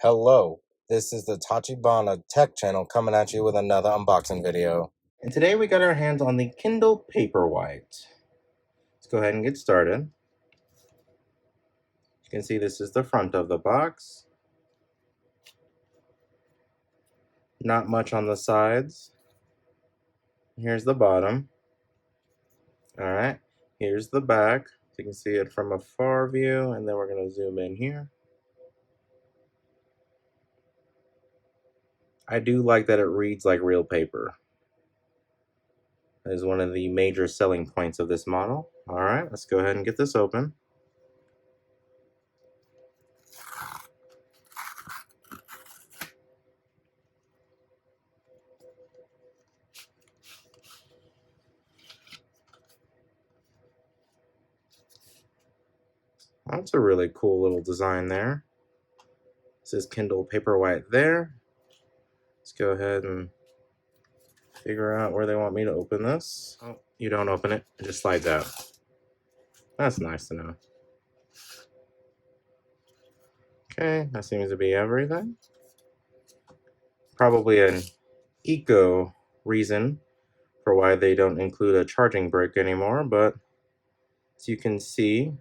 Hello, this is the Tachibana tech channel coming at you with another unboxing video. And today we got our hands on the Kindle Paperwhite. Let's go ahead and get started. You can see this is the front of the box. Not much on the sides. Here's the bottom. Alright, here's the back. So you can see it from a far view, and then we're going to zoom in here. I do like that it reads like real paper. That is one of the major selling points of this model. Alright, let's go ahead and get this open. That's a really cool little design there. This is Kindle Paperwhite there. Let's go ahead and figure out where they want me to open this. Oh, you don't open it, it just slides out. That's nice to know. Okay, that seems to be everything. Probably an eco reason for why they don't include a charging brick anymore, but as you can see,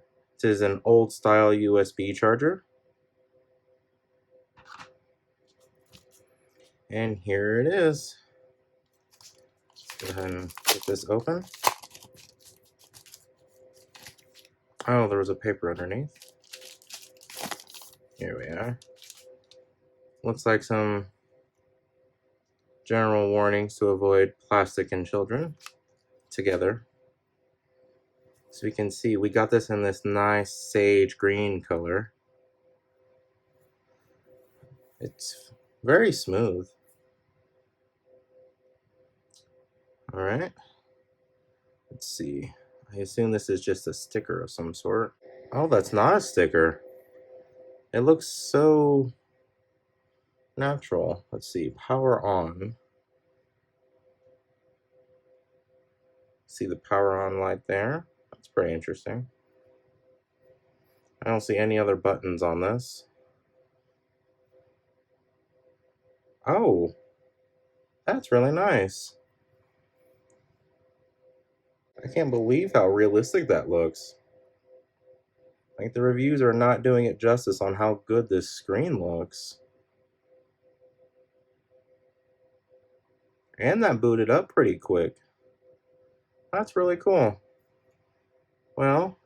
this is an old style USB charger. And here it is. Let's go ahead and get this open. Oh, there was a paper underneath. Here we are. Looks like some general warnings to avoid plastic and children together. So we can see we got this in this nice sage green color. It's very smooth. All right. Let's see. I assume this is just a sticker of some sort. Oh, that's not a sticker. It looks so natural. Let's see. Power on. See the power on light there? That's pretty interesting. I don't see any other buttons on this. Oh, that's really nice. I can't believe how realistic that looks. Like, the reviews are not doing it justice on how good this screen looks. And that booted up pretty quick. That's really cool. Well,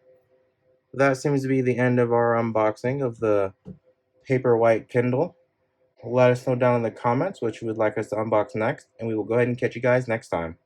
that seems to be the end of our unboxing of the Paperwhite Kindle. Let us know down in the comments what you would like us to unbox next, and we will go ahead and catch you guys next time.